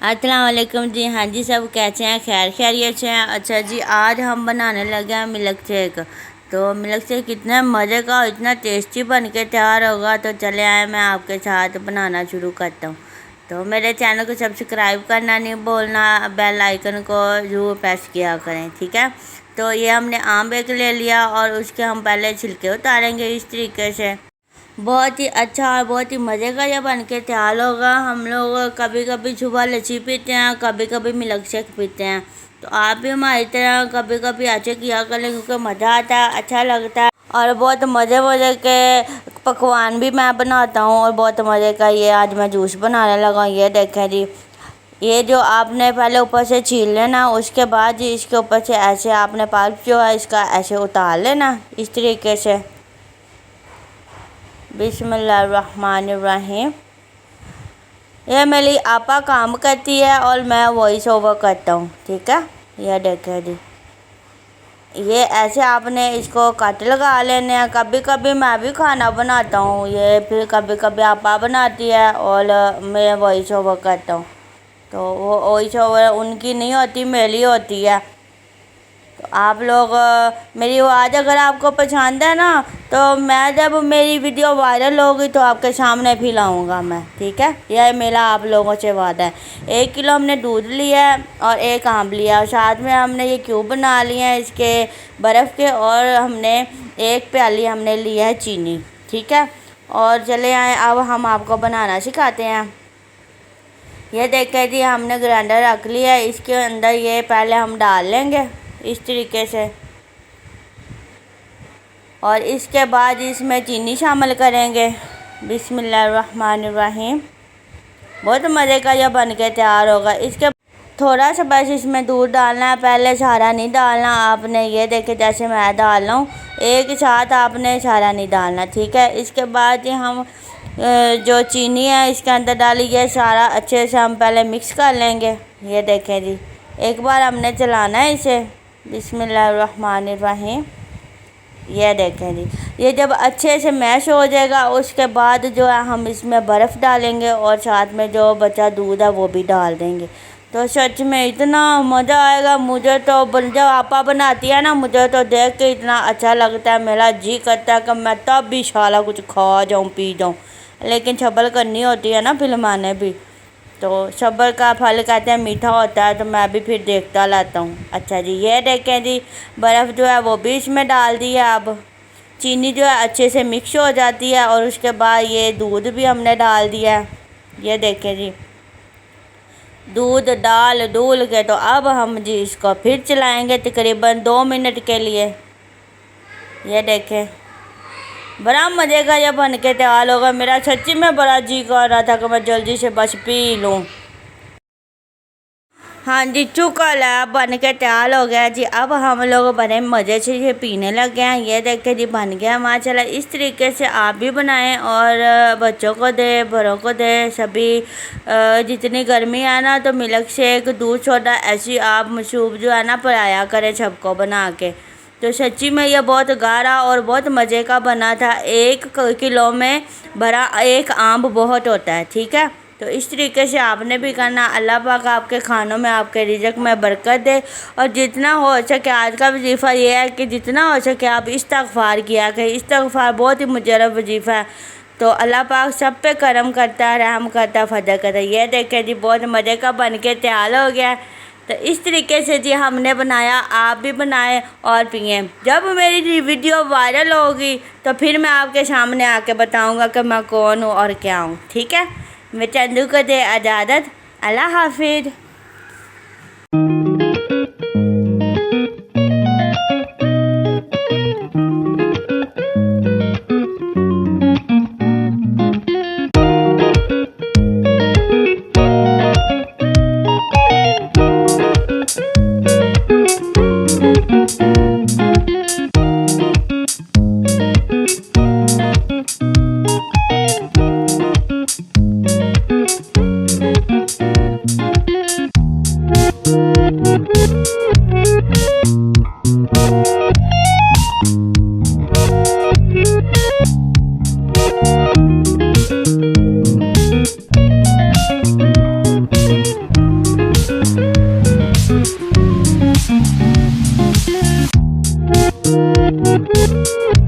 अस्सलाम वालेकुम जी। हाँ जी, सब कैसे हैं? खैर खैरियत से हैं? अच्छा जी, आज हम बनाने लगे हैं मिल्क शेक। तो मिल्क शेक कितना मज़े का और इतना टेस्टी बन के तैयार होगा। तो चले आए, मैं आपके साथ बनाना शुरू करता हूँ। तो मेरे चैनल को सब्सक्राइब करना नहीं भूलना, बेल आइकन को ज़रूर प्रेस किया करें, ठीक है। तो ये हमने आम एक ले लिया और उसके हम पहले छिलके उतारेंगे इस तरीके से। बहुत ही अच्छा और बहुत ही मज़े का ये बन के तैयार होगा। हम लोग कभी कभी सुबह लस्सी पीते हैं, कभी कभी मिल्क शेक पीते हैं। तो आप भी हमारी तरह कभी कभी ऐसे किया करें, क्योंकि मज़ा आता है, अच्छा लगता है और बहुत मज़े मज़े के पकवान भी मैं बनाता हूँ। और बहुत मज़े का ये आज मैं जूस बनाने लगा हूँ। ये देखें जी, ये जो आपने पहले ऊपर से छील लेना, उसके बाद जी इसके ऊपर से ऐसे आपने पल्प जो है इसका ऐसे उतार लेना इस तरीके से। बिस्मिल्लाहिर्रहमानिर्रहीम। ये मेरी आपा काम करती है और मैं वॉइस ओवर करता हूँ, ठीक है। यह देखें जी, ये ऐसे आपने इसको कट लगा लेने हैं। कभी कभी मैं भी खाना बनाता हूँ, ये फिर कभी कभी आपा बनाती है और मैं वॉइस ओवर करता हूँ। तो वो वॉइस ओवर उनकी नहीं होती, मेरी होती है। तो आप लोग मेरी आवाज़ अगर आपको पसंद है ना, तो मैं जब मेरी वीडियो वायरल होगी तो आपके सामने भी लाऊंगा मैं, ठीक है। यह मेरा आप लोगों से वादा है। 1 किलो हमने दूध लिया है और 1 आम लिया और साथ में हमने ये क्यूब बना लिए हैं इसके बर्फ़ के, और हमने 1 प्याली हमने लिया है चीनी, ठीक है। और चले आए, अब हम आपको बनाना सिखाते हैं। ये देखें जी, हमने ग्राइंडर रख लिया है, इसके अंदर ये पहले हम डाल लेंगे इस तरीके से, और इसके बाद इसमें चीनी शामिल करेंगे। बिस्मिल्लाहिर्रहमानिर्रहीम। बहुत मज़े का यह बन के तैयार होगा। इसके थोड़ा सा बस इसमें दूध डालना है, पहले सारा नहीं डालना आपने। ये देखे जैसे मैं डाल रहा हूँ, एक साथ आपने सारा नहीं डालना, ठीक है। इसके बाद हम जो चीनी है इसके अंदर डालिए, सारा अच्छे से हम पहले मिक्स कर लेंगे। ये देखें जी, एक बार हमने चलाना है इसे। बिस्मिल्लाहिर्रहमानिर्रहीम। ये देखें जी, ये जब अच्छे से मैश हो जाएगा उसके बाद जो है हम इसमें बर्फ़ डालेंगे और साथ में जो बचा दूध है वो भी डाल देंगे। तो सच में इतना मज़ा आएगा। मुझे तो जब आपा बनाती है ना, मुझे तो देख के इतना अच्छा लगता है, मेरा जी करता है कि मैं तब भी सारा कुछ खा जाऊँ पी जाऊँ। लेकिन सब्र करनी होती है ना फिल्माने भी, तो सब्र का फल कहते हैं मीठा होता है। तो मैं भी फिर देखता रहता हूँ। अच्छा जी, ये देखें जी, बर्फ़ जो है वो भी इसमें डाल दी है। अब चीनी जो है अच्छे से मिक्स हो जाती है और उसके बाद ये दूध भी हमने डाल दिया है। ये देखें जी, दूध डाल डूल के तो अब हम जी इसको फिर चलाएंगे तकरीबन 2 मिनट के लिए। ये देखें, बड़ा मज़े का यह बन के तैयार होगा। मेरा सच्ची में बड़ा जी कर रहा था कि मैं जल्दी से बस पी लूँ। हाँ जी, चुकल है, बन के तैयार हो गया जी। अब हम लोग बड़े मज़े से ये पीने लगे हैं। ये देखें जी, बन गया माशाल्लाह। इस तरीके से आप भी बनाएं और बच्चों को दे, बड़ों को दे, सभी। जितनी गर्मी है ना, तो मिल्क शेक, दूध सोडा ऐसी आप मशरूब जो है ना पिलाया करें सबको बना के। तो सच्ची में यह बहुत गाढ़ा और बहुत मज़े का बना था। 1 किलो में भरा 1 आम बहुत होता है, ठीक है। तो इस तरीके से आपने भी करना। अल्लाह पाक आपके खानों में, आपके रिज़्क़ में बरकत दे। और जितना हो सके, आज का वजीफ़ा ये है कि जितना हो सके आप इस्तग़फ़ार किया करें। इस्तग़फ़ार बहुत ही मुजर्रब वजीफ़ा है। तो अल्लाह पाक सब पे करम करता है, रहम करता है, फजल करता है। ये देखें जी, बहुत मज़े का बन के तैयार हो गया। तो इस तरीके से जी हमने बनाया, आप भी बनाएं और पिएं। जब मेरी वीडियो वायरल होगी तो फिर मैं आपके सामने आके बताऊंगा कि मैं कौन हूँ और क्या हूँ, ठीक है। मैं चंदू को दे इजाज़त। अल्लाह हाफिज़। है।